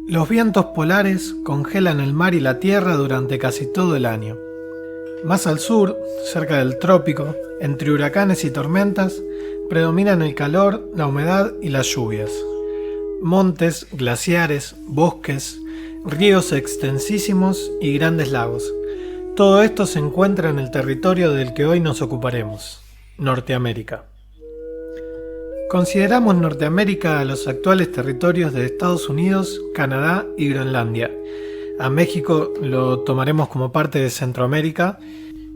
Los vientos polares congelan el mar y la tierra durante casi todo el año. Más al sur, cerca del trópico, entre huracanes y tormentas, predominan el calor, la humedad y las lluvias. Montes, glaciares, bosques, ríos extensísimos y grandes lagos. Todo esto se encuentra en el territorio del que hoy nos ocuparemos, Norteamérica. Consideramos Norteamérica a los actuales territorios de Estados Unidos, Canadá y Groenlandia. A México lo tomaremos como parte de Centroamérica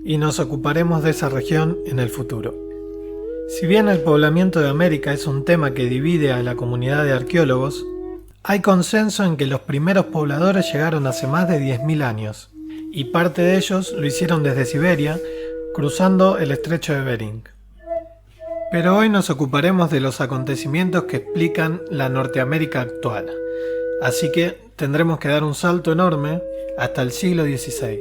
y nos ocuparemos de esa región en el futuro. Si bien el poblamiento de América es un tema que divide a la comunidad de arqueólogos, hay consenso en que los primeros pobladores llegaron hace más de 10.000 años, y parte de ellos lo hicieron desde Siberia, cruzando el estrecho de Bering. Pero hoy nos ocuparemos de los acontecimientos que explican la Norteamérica actual, así que tendremos que dar un salto enorme hasta el siglo XVI.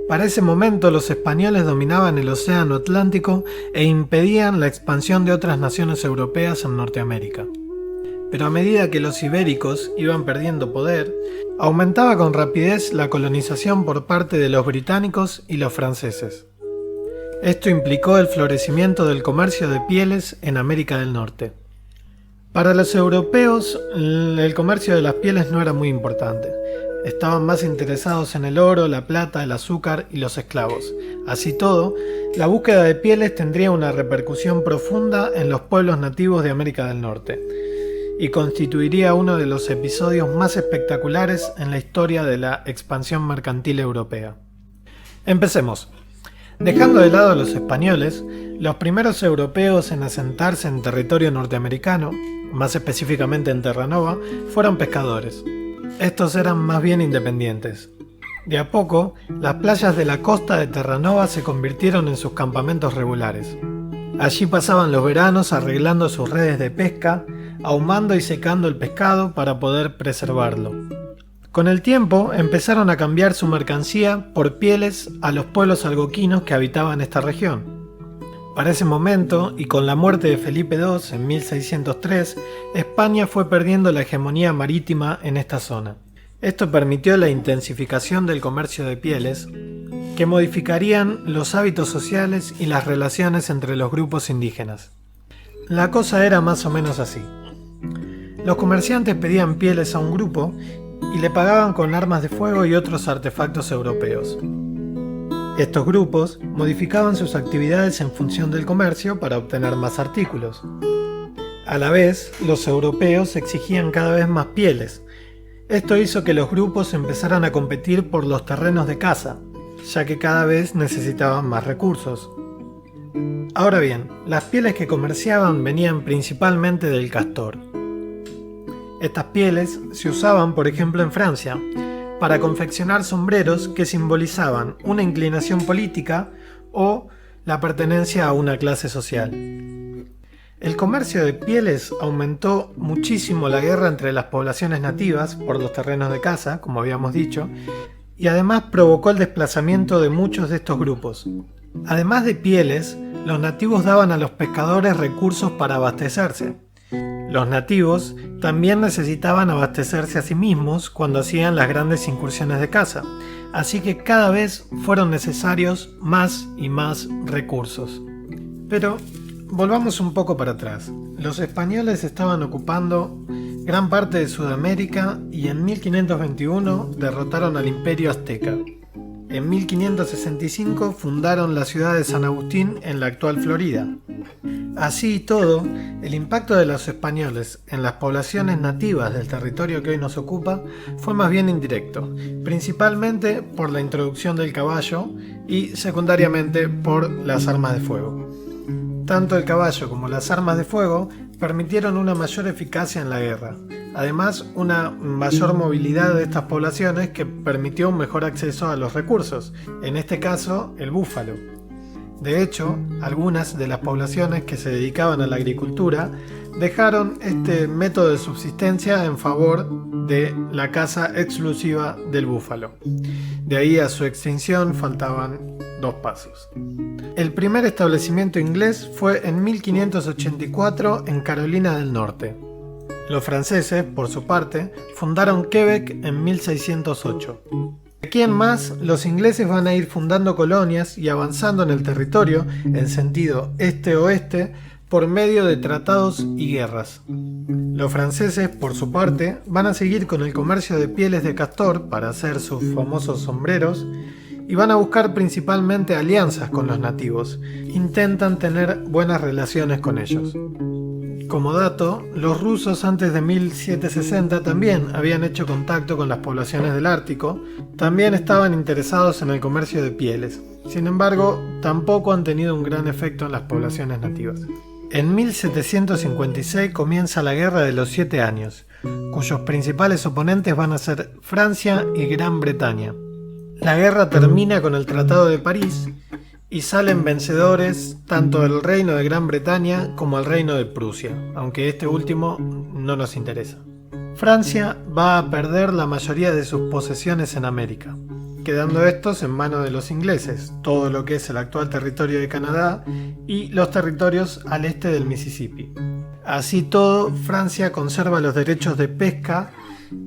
Para ese momento los españoles dominaban el océano Atlántico e impedían la expansión de otras naciones europeas en Norteamérica. Pero a medida que los ibéricos iban perdiendo poder, aumentaba con rapidez la colonización por parte de los británicos y los franceses. Esto implicó el florecimiento del comercio de pieles en América del Norte. Para los europeos, el comercio de las pieles no era muy importante. Estaban más interesados en el oro, la plata, el azúcar y los esclavos. Así todo, la búsqueda de pieles tendría una repercusión profunda en los pueblos nativos de América del Norte y constituiría uno de los episodios más espectaculares en la historia de la expansión mercantil europea. Empecemos. Dejando de lado a los españoles, los primeros europeos en asentarse en territorio norteamericano, más específicamente en Terranova, fueron pescadores. Estos eran más bien independientes. De a poco, las playas de la costa de Terranova se convirtieron en sus campamentos regulares. Allí pasaban los veranos arreglando sus redes de pesca, ahumando y secando el pescado para poder preservarlo. Con el tiempo empezaron a cambiar su mercancía por pieles a los pueblos algonquinos que habitaban esta región. Para ese momento, y con la muerte de Felipe II en 1603, España fue perdiendo la hegemonía marítima en esta zona. Esto permitió la intensificación del comercio de pieles, que modificarían los hábitos sociales y las relaciones entre los grupos indígenas. La cosa era más o menos así. Los comerciantes pedían pieles a un grupo y le pagaban con armas de fuego y otros artefactos europeos. Estos grupos modificaban sus actividades en función del comercio para obtener más artículos. A la vez, los europeos exigían cada vez más pieles. Esto hizo que los grupos empezaran a competir por los terrenos de caza, ya que cada vez necesitaban más recursos. Ahora bien, las pieles que comerciaban venían principalmente del castor. Estas pieles se usaban, por ejemplo, en Francia, para confeccionar sombreros que simbolizaban una inclinación política o la pertenencia a una clase social. El comercio de pieles aumentó muchísimo la guerra entre las poblaciones nativas por los terrenos de caza, como habíamos dicho, y además provocó el desplazamiento de muchos de estos grupos. Además de pieles, los nativos daban a los pescadores recursos para abastecerse. Los nativos también necesitaban abastecerse a sí mismos cuando hacían las grandes incursiones de caza, así que cada vez fueron necesarios más y más recursos. Pero volvamos un poco para atrás. Los españoles estaban ocupando gran parte de Sudamérica y en 1521 derrotaron al Imperio Azteca. En 1565 fundaron la ciudad de San Agustín en la actual Florida. Así y todo, el impacto de los españoles en las poblaciones nativas del territorio que hoy nos ocupa fue más bien indirecto, principalmente por la introducción del caballo y secundariamente por las armas de fuego. Tanto el caballo como las armas de fuego permitieron una mayor eficacia en la guerra. Además, una mayor movilidad de estas poblaciones que permitió un mejor acceso a los recursos, en este caso el búfalo. De hecho, algunas de las poblaciones que se dedicaban a la agricultura dejaron este método de subsistencia en favor de la caza exclusiva del búfalo. De ahí a su extinción faltaban 2 pasos. El primer establecimiento inglés fue en 1584 en Carolina del Norte. Los franceses, por su parte, fundaron Quebec en 1608. De aquí en más, los ingleses van a ir fundando colonias y avanzando en el territorio en sentido este-oeste por medio de tratados y guerras. Los franceses, por su parte, van a seguir con el comercio de pieles de castor para hacer sus famosos sombreros y van a buscar principalmente alianzas con los nativos. Intentan tener buenas relaciones con ellos. Como dato, los rusos antes de 1760 también habían hecho contacto con las poblaciones del Ártico, también estaban interesados en el comercio de pieles. Sin embargo, tampoco han tenido un gran efecto en las poblaciones nativas. En 1756 comienza la Guerra de los 7 Años, cuyos principales oponentes van a ser Francia y Gran Bretaña. La guerra termina con el Tratado de París y salen vencedores tanto el Reino de Gran Bretaña como el Reino de Prusia, aunque este último no nos interesa. Francia va a perder la mayoría de sus posesiones en América, quedando estos en manos de los ingleses, todo lo que es el actual territorio de Canadá y los territorios al este del Mississippi. Así todo, Francia conserva los derechos de pesca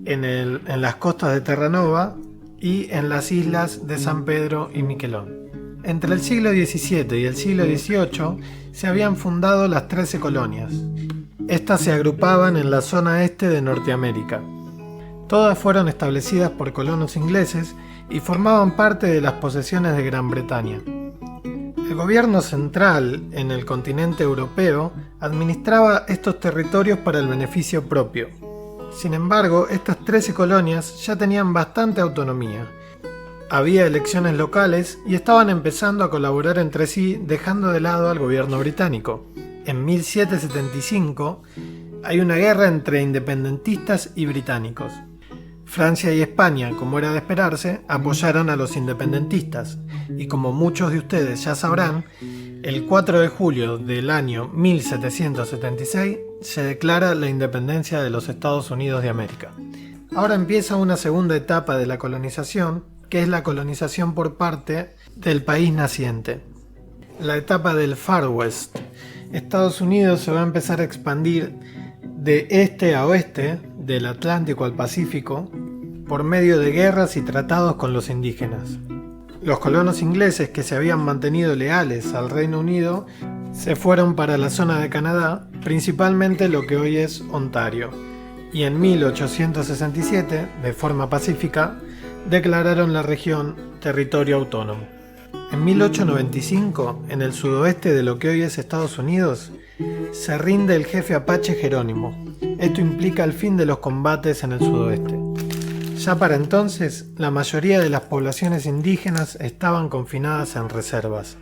en las costas de Terranova y en las islas de San Pedro y Miquelón. Entre el siglo XVII y el siglo XVIII se habían fundado las 13 colonias. Estas se agrupaban en la zona este de Norteamérica. Todas fueron establecidas por colonos ingleses y formaban parte de las posesiones de Gran Bretaña. El gobierno central en el continente europeo administraba estos territorios para el beneficio propio. Sin embargo, estas 13 colonias ya tenían bastante autonomía. Había elecciones locales y estaban empezando a colaborar entre sí, dejando de lado al gobierno británico. En 1775 hay una guerra entre independentistas y británicos. Francia y España, como era de esperarse, apoyaron a los independentistas y como muchos de ustedes ya sabrán, el 4 de julio del año 1776 se declara la independencia de los Estados Unidos de América. Ahora empieza una segunda etapa de la colonización, que es la colonización por parte del país naciente. La etapa del Far West. Estados Unidos se va a empezar a expandir de este a oeste, del Atlántico al Pacífico, por medio de guerras y tratados con los indígenas. Los colonos ingleses que se habían mantenido leales al Reino Unido se fueron para la zona de Canadá, principalmente lo que hoy es Ontario, y en 1867, de forma pacífica, declararon la región territorio autónomo. En 1895, en el sudoeste de lo que hoy es Estados Unidos, se rinde el jefe apache Jerónimo. Esto implica el fin de los combates en el sudoeste. Ya para entonces, la mayoría de las poblaciones indígenas estaban confinadas en reservas.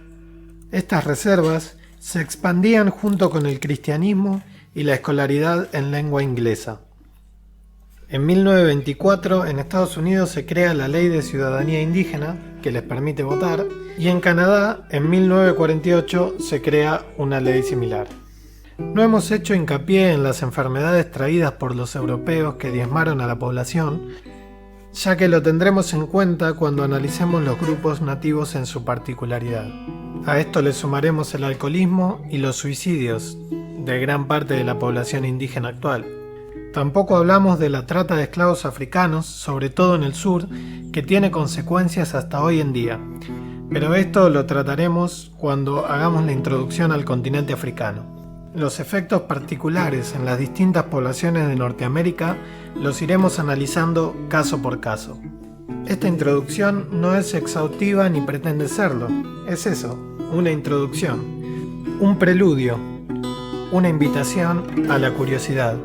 Estas reservas se expandían junto con el cristianismo y la escolaridad en lengua inglesa. En 1924 en Estados Unidos se crea la Ley de Ciudadanía Indígena, que les permite votar, y en Canadá en 1948 se crea una ley similar. No hemos hecho hincapié en las enfermedades traídas por los europeos que diezmaron a la población, ya que lo tendremos en cuenta cuando analicemos los grupos nativos en su particularidad. A esto le sumaremos el alcoholismo y los suicidios de gran parte de la población indígena actual. Tampoco hablamos de la trata de esclavos africanos, sobre todo en el sur, que tiene consecuencias hasta hoy en día. Pero esto lo trataremos cuando hagamos la introducción al continente africano. Los efectos particulares en las distintas poblaciones de Norteamérica los iremos analizando caso por caso. Esta introducción no es exhaustiva ni pretende serlo. Es eso, una introducción, un preludio, una invitación a la curiosidad.